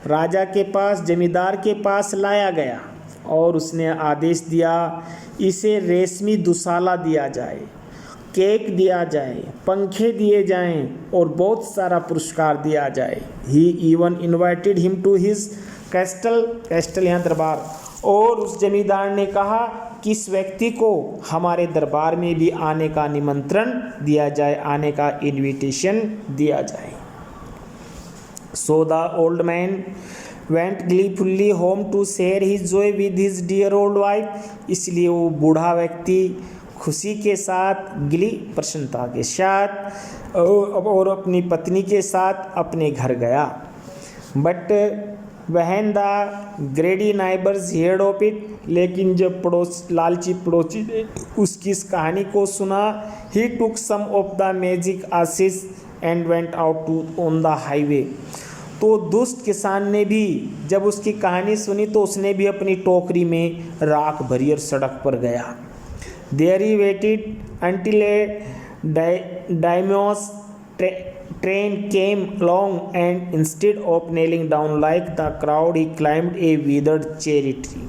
राजा के पास, जमींदार के पास लाया गया और उसने आदेश दिया इसे रेशमी दुशाला दिया जाए, केक दिया जाए, पंखे दिए जाएं और बहुत सारा पुरस्कार दिया जाए। He even invited him to his castle, castle यहाँ दरबार, और उस जमींदार ने कहा कि इस व्यक्ति को हमारे दरबार में भी आने का निमंत्रण दिया जाए, आने का इनविटेशन दिया जाए। So the old man went gleefully home to share his joy with his dear old wife, इसलिए वो बूढ़ा व्यक्ति खुशी के साथ, गिली प्रसन्नता के साथ और अपनी पत्नी के साथ अपने घर गया। But when the greedy neighbors heard of it, लेकिन जब लालची पड़ोसी ने उसकी इस कहानी को सुना, he took some of the magic ashes and went out to on the highway, तो दुष्ट किसान ने भी जब उसकी कहानी सुनी तो उसने भी अपनी टोकरी में राख भरी और सड़क पर गया। There he waited until a daimyo's train came along, and instead of kneeling down like the crowd, he climbed a withered cherry tree.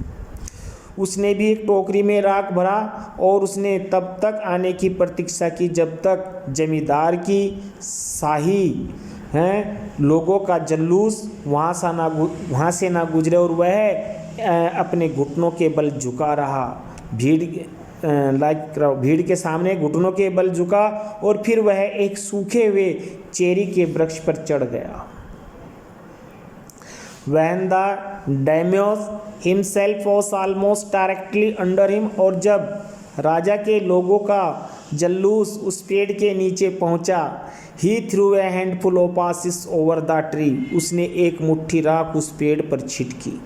उसने भी एक टोकरी में राख भरा और उसने तब तक आने की प्रतीक्षा की जब तक जमींदार की शाही लोगों का जल्लूस वहाँ से ना गुजरे और वह अपने घुटनों के बल झुका रहा। भीड़ के सामने घुटनों के बल झुका और फिर वह एक सूखे हुए चेरी के वृक्ष पर चढ़ गया। When the daimyo himself was almost directly under him, और जब राजा के लोगों का जल्लूस उस पेड़ के नीचे पहुंचा, he threw a handful of ashes over the tree, उसने एक मुट्ठी राख उस पेड़ पर छिटकी।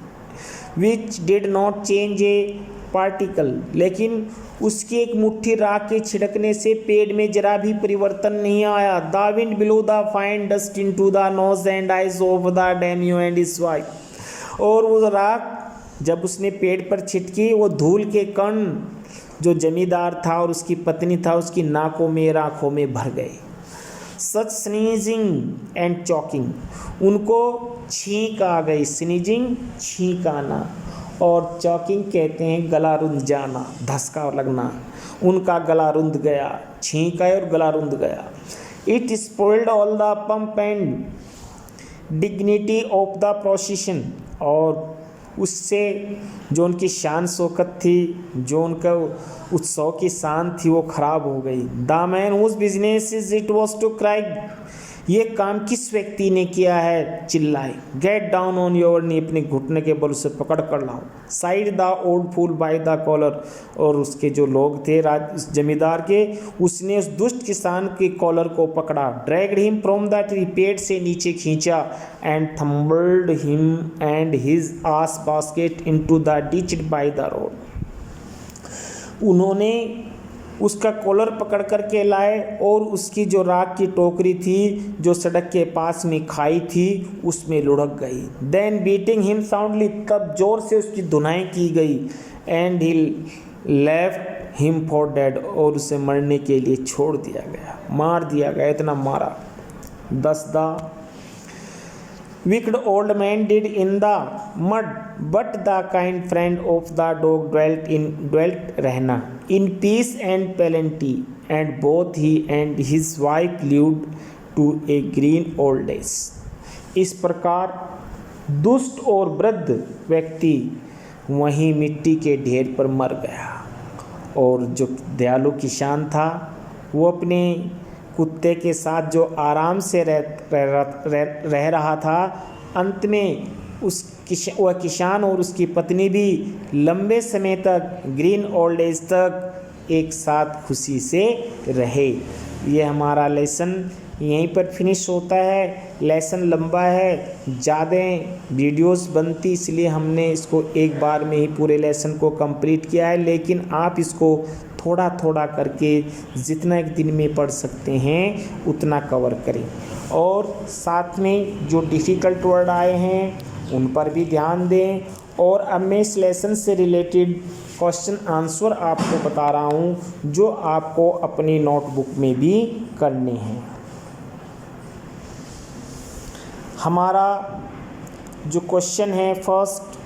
which did not change a particle, लेकिन उसकी एक मुट्ठी राख के छिड़कने से पेड़ में जरा भी परिवर्तन नहीं आया। The wind blew the fine dust into the nose and eyes of the daimyo and his wife, और वो राख जब उसने पेड़ पर छिटकी, वो धूल के कण जो जमींदार था और उसकी पत्नी था उसकी नाकों में, आँखों में भर गए। सच स्नीजिंग एंड चॉकिंग, उनको छींक आ गई। स्नीजिंग छींक आना और चॉकिंग कहते हैं गला रुंध जाना, धसका लगना। उनका गला रुंध गया, छींक आए और गला रुंध गया। It spoiled all the pomp and dignity of the procession, और उससे जो उनकी शान शौकत थी, जो उनका उत्सव की शान थी, वो खराब हो गई। The man whose business is it was to cry, ये काम किस व्यक्ति ने किया है, चिल्लाए। Get down on your knee, अपने घुटने के बल से पकड़ कर लाओ। Seize the old fool by the collar, और उसके जो लोग थे जमींदार के, उसने उस दुष्ट किसान के कॉलर को पकड़ा। Dragged him from the tree, पेड़ से नीचे खींचा। And tumbled him and his ash basket into the ditch by the road, उन्होंने उसका कॉलर पकड़ कर के लाए और उसकी जो राख की टोकरी थी जो सड़क के पास में खाई थी उसमें लुढ़क गई। देन बीटिंग हिम साउंडली, तब जोर से उसकी धुनाई की गई। And he left him for dead, और उसे मरने के लिए छोड़ दिया गया, मार दिया गया, इतना मारा। 10 the wicked old man did in the mud, but the kind friend of the dog dwelt रहना in peace and plenty, and both he and his wife lived to a green old days। इस प्रकार दुष्ट और वृद्ध व्यक्ति वहीं मिट्टी के ढेर पर मर गया, और जो दयालु किसान था वो अपने कुत्ते के साथ जो आराम से रह रहा था, अंत में वह किसान और उसकी पत्नी भी लंबे समय तक, ग्रीन ओल्ड एज तक एक साथ खुशी से रहे। ये हमारा लेसन यहीं पर फिनिश होता है। लेसन लंबा है, ज़्यादा वीडियोस बनती, इसलिए हमने इसको एक बार में ही पूरे लेसन को कंप्लीट किया है, लेकिन आप इसको थोड़ा थोड़ा करके जितना एक दिन में पढ़ सकते हैं उतना कवर करें, और साथ में जो डिफ़िकल्ट वर्ड आए हैं उन पर भी ध्यान दें। और अब मैं इस लेसन से रिलेटेड क्वेश्चन आंसर आपको बता रहा हूँ जो आपको अपनी नोटबुक में भी करने हैं। हमारा जो क्वेश्चन है first,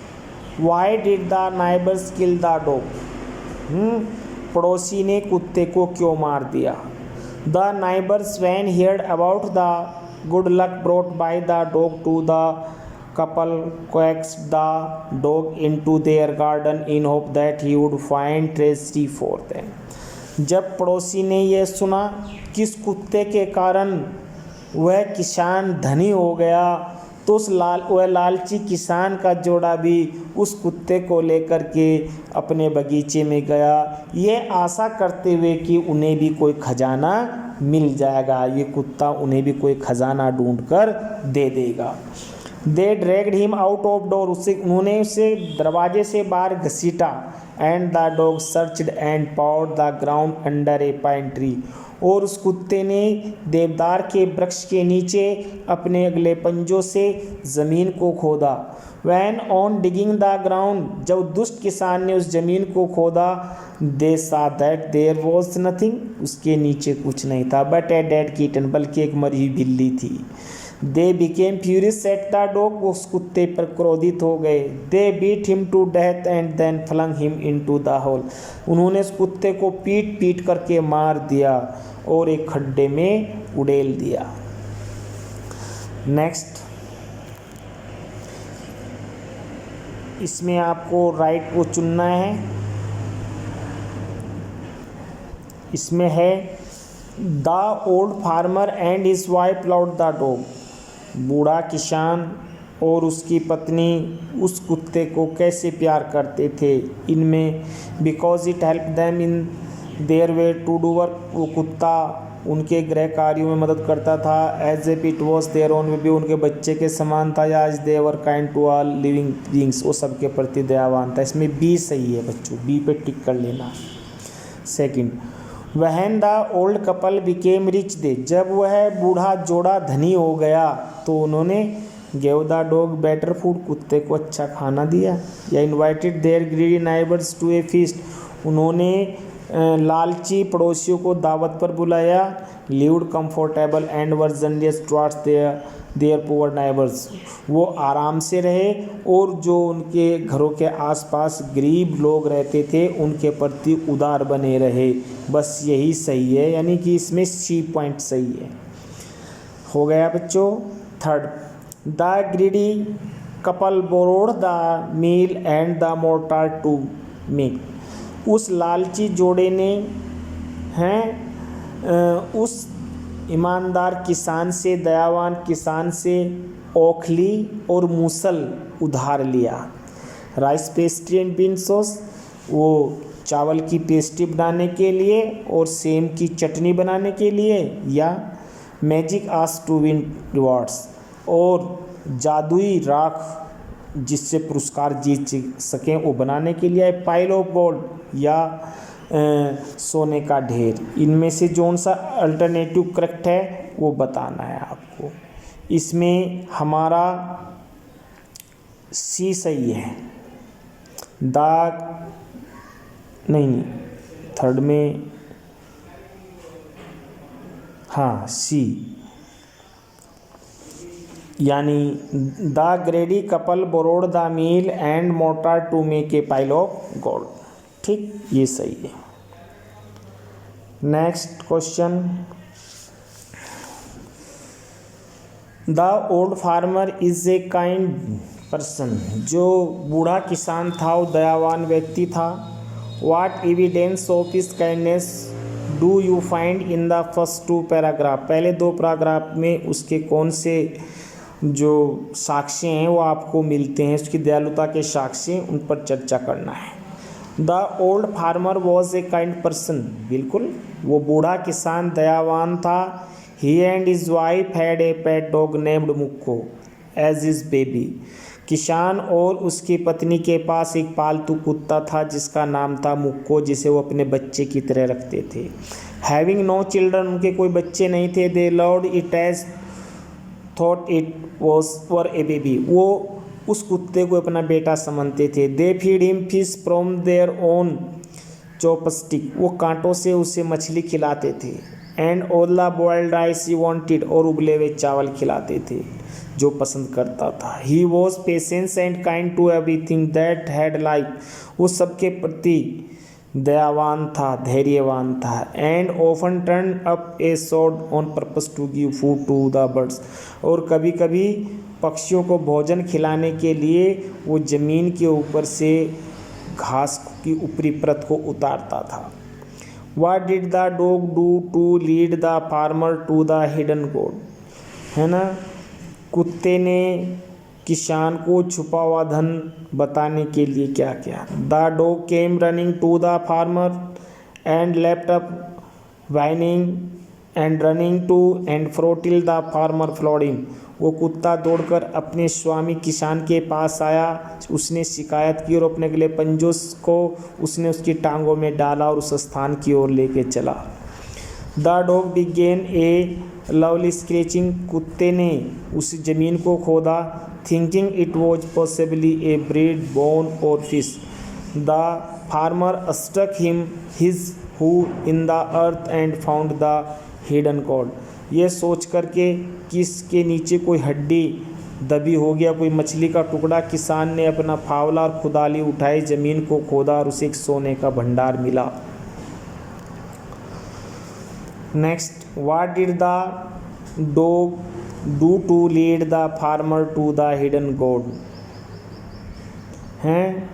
why did the neighbours kill the dog, पड़ोसी ने कुत्ते को क्यों मार दिया। The neighbours when heard about the good luck brought by the dog to the couple coaxed the dog into their garden in hope that he would find treasury for them. जब पड़ोसी ने यह सुना किस कुत्ते के कारण वह किसान धनी हो गया, तो वह लालची किसान का जोड़ा भी उस कुत्ते को लेकर के अपने बगीचे में गया, ये आशा करते हुए कि उन्हें भी कोई खजाना मिल जाएगा, ये कुत्ता उन्हें भी कोई खजाना ढूंढ कर दे देगा। They dragged him out of door, उन्होंने उसे दरवाजे से बाहर घसीटा। And the dog searched and pawed the ground under a pine tree, और उस कुत्ते ने देवदार के वृक्ष के नीचे अपने अगले पंजों से ज़मीन को खोदा। When on digging the ground, जब दुष्ट किसान ने उस ज़मीन को खोदा, दे सा दैट देयर वॉज नथिंग, उसके नीचे कुछ नहीं था, बट ए डेड किटन, बल्कि एक मरी हुई बिल्ली थी। They became furious at the dog, उस कुत्ते पर क्रोधित हो गए। They beat him to death and then flung him into the hole, उन्होंने उस कुत्ते को पीट पीट करके मार दिया और एक खड्डे में उड़ेल दिया। नेक्स्ट, इसमें आपको राइट को चुनना है। इसमें है the old farmer and his wife loved the dog, बूढ़ा किसान और उसकी पत्नी उस कुत्ते को कैसे प्यार करते थे। इनमें because it help them in their way to do work, वो कुत्ता उनके गृह कार्यों में मदद करता था। As if it was their own baby, उनके बच्चे के समान था। या as they were kind to all living beings, वो सबके प्रति दयावान था। इसमें बी सही है बच्चों, बी पे टिक कर लेना। Second, when the old couple became rich they, जब वह बूढ़ा जोड़ा धनी हो गया तो उन्होंने gave the dog better food, कुत्ते को अच्छा खाना दिया। या invited their greedy neighbours to a feast, उन्होंने लालची पड़ोसियों को दावत पर बुलाया। Lived comfortable and were generous towards their poor neighbours, वो आराम से रहे और जो उनके घरों के आसपास गरीब लोग रहते थे उनके प्रति उदार बने रहे। बस यही सही है, यानी कि इसमें सी पॉइंट सही है। हो गया बच्चों। Third, the greedy couple borrowed the mill and the mortar to make, उस लालची जोड़े ने उस ईमानदार किसान से, दयावान किसान से ओखली और मूसल उधार लिया। Rice pastry and bean sauce, वो चावल की पेस्ट्री बनाने के लिए और सेम की चटनी बनाने के लिए। या magic ash to win rewards, और जादुई राख जिससे पुरस्कार जीत सकें वो बनाने के लिए। पाइल ऑफ गोल्ड, या सोने का ढेर। इनमें से कौन सा अल्टरनेटिव करेक्ट है वो बताना है आपको। इसमें हमारा सी सही है। नहीं, थर्ड में, हाँ सी, यानी the greedy couple borrowed the mill and mortar to make a pile of gold. ठीक, ये सही है। Next question, the old farmer is a kind person. जो बूढ़ा किसान था वो दयावान व्यक्ति था। What evidence of his kindness do you find in the first two paragraph. पहले दो पैराग्राफ में उसके कौन से जो साक्ष्य हैं वो आपको मिलते हैं, उसकी दयालुता के साक्ष्य, उन पर चर्चा करना है। The old farmer was a kind person. बिल्कुल, वो बूढ़ा किसान दयावान था। He and his wife had a pet dog named Mukko as his baby. किसान और उसकी पत्नी के पास एक पालतू कुत्ता था जिसका नाम था मुक्को, जिसे वो अपने बच्चे की तरह रखते थे। हैविंग नो चिल्ड्रन, उनके कोई बच्चे नहीं थे। They loved it as though it was were a baby, वो उस कुत्ते को अपना बेटा समझते थे। They feed him fish from their own chopstick, वो कांटों से उसे मछली खिलाते थे। And all the boiled rice he wanted, और उबले हुए चावल खिलाते थे जो पसंद करता था। He was patience and kind to everything that had life, वो सबके प्रति दयावान था, धैर्यवान था। And often turn up a sword on purpose to give food to the birds, और कभी कभी पक्षियों को भोजन खिलाने के लिए वो ज़मीन के ऊपर से घास की ऊपरी परत को उतारता था। What did the dog do to lead the farmer to the hidden gold? है ना, कुत्ते ने किसान को छुपा हुआ धन बताने के लिए क्या किया। The dog came running to the farmer and leapt up whining and running to and fro till the farmer followed him. वो कुत्ता दौड़कर अपने स्वामी किसान के पास आया, उसने शिकायत की और अपने गले पंजों को उसने उसकी टांगों में डाला और उस स्थान की ओर लेके चला। The dog began a lovely scratching, कुत्ते ने उस जमीन को खोदा। Thinking it was possibly a buried bone और fish. The farmer stuck him his hoe in the earth and found the hidden gold. ये सोच करके कि इसके नीचे कोई हड्डी दबी हो गया, कोई मछली का टुकड़ा, किसान ने अपना फावला और कुदाली उठाई, जमीन को खोदा और उसे एक सोने का भंडार मिला। Next, what did the dog do to lead the farmer to the hidden gold. हैं,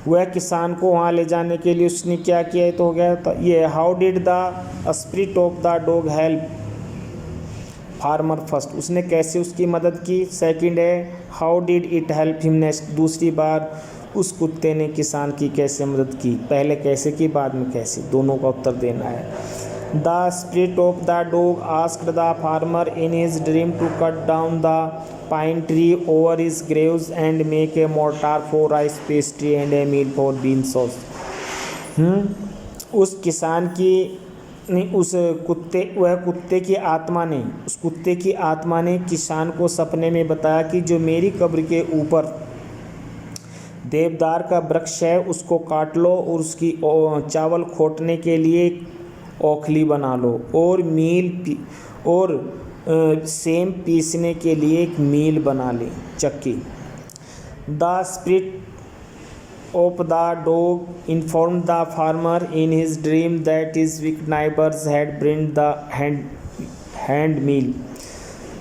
वह किसान को वहाँ ले जाने के लिए उसने क्या किया, तो हो गया तो ये। How did the spirit of the dog help farmer first, उसने कैसे उसकी मदद की। सेकंड है, how did it help him next, दूसरी बार उस कुत्ते ने किसान की कैसे मदद की, पहले कैसे की बाद में कैसे, दोनों का उत्तर देना है। The spirit of the dog asked the farmer in his dream to cut down the pine tree over his graves and make a mortar for rice pastry and a meal for bean sauce. उस किसान की नहीं, उस कुत्ते की आत्मा ने किसान को सपने में बताया कि जो मेरी कब्र के ऊपर देवदार का वृक्ष है उसको काट लो और उसकी चावल खोटने के लिए ओखली बना लो और सेम पीसने के लिए एक मील बना ले, चक्की। The spirit of the dog informed the farmer in his dream that his wicked neighbors had burned the hand meal।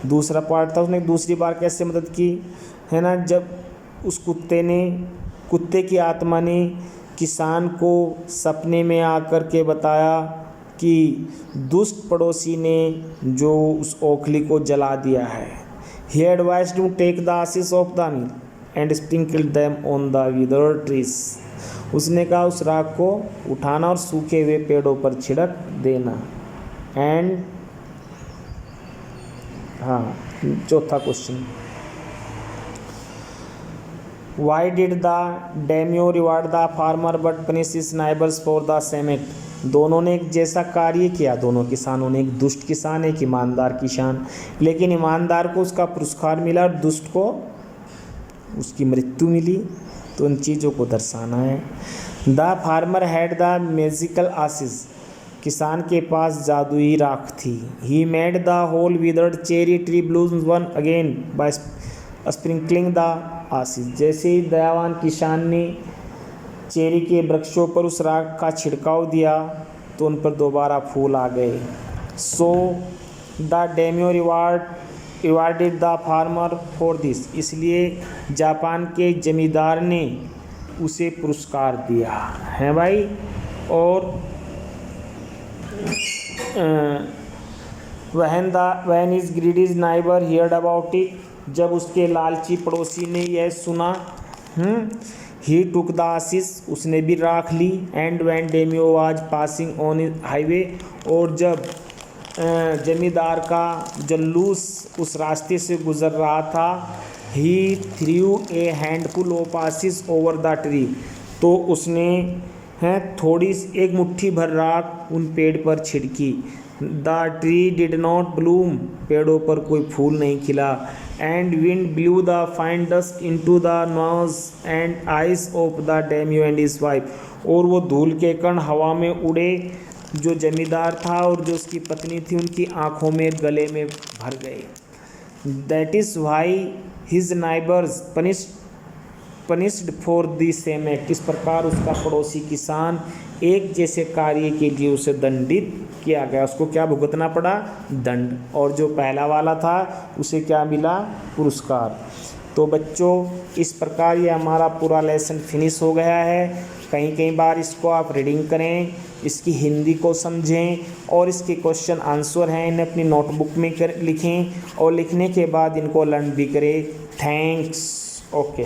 दूसरा पार्ट था, उसने दूसरी बार कैसे मदद की, है ना, जब उस कुत्ते की आत्मा ने किसान को सपने में आकर के बताया कि दुष्ट पड़ोसी ने जो उस ओखली को जला दिया है। He advised to take the ashes of the meal and sprinkle them on the withered trees। उसने कहा उस राख को उठाना और सूखे हुए पेड़ों पर छिड़क देना। एंड हाँ, चौथा question, why did the daimyo reward the farmer but punish his neighbours for the same act. दोनों ने एक जैसा कार्य किया, दोनों किसानों ने, एक दुष्ट किसान एक ईमानदार किसान, लेकिन ईमानदार को उसका पुरस्कार मिला और दुष्ट को उसकी मृत्यु मिली। तो उन चीज़ों को दर्शाना है। The farmer had the magical ashes. किसान के पास जादुई राख थी। He made the whole withered cherry tree blooms one again by sprinkling the ashes. जैसे ही दयावान किसान ने चेरी के वृक्षों पर उस राख का छिड़काव दिया तो उन पर दोबारा फूल आ गए। So the daimyo rewarded the farmer for this. इसलिए जापान के जमींदार ने उसे पुरस्कार दिया है भाई। और when his greedy neighbor heard about it, जब उसके लालची पड़ोसी ने यह सुना, he took the आशीष, उसने भी राख ली। and when Daimyo was passing on his highway, और जब जमींदार का जल्लूस उस रास्ते से गुजर रहा था, he threw a handful of ashes over the tree, तो उसने थोड़ी एक मुट्ठी भर राख उन पेड़ पर छिड़की। The tree did not bloom, पेड़ों पर कोई फूल नहीं खिला। And wind blew the fine dust into the nose and eyes of the daimyo and his wife, और वो धूल के कण हवा में उड़े जो जमींदार था और जो उसकी पत्नी थी उनकी आँखों में गले में भर गए। That is why his neighbours punished for the same act. इस प्रकार उसका पड़ोसी किसान एक जैसे कार्य के लिए उसे दंडित किया गया, उसको क्या भुगतना पड़ा, दंड। और जो पहला वाला था उसे क्या मिला, पुरस्कार। तो बच्चों इस प्रकार ये हमारा पूरा लेसन फिनिश हो गया है। कई बार इसको आप रीडिंग करें, इसकी हिंदी को समझें और इसके क्वेश्चन आंसर हैं इन्हें अपनी नोटबुक में लिखें और लिखने के बाद इनको लर्न भी करें। थैंक्स। ओके।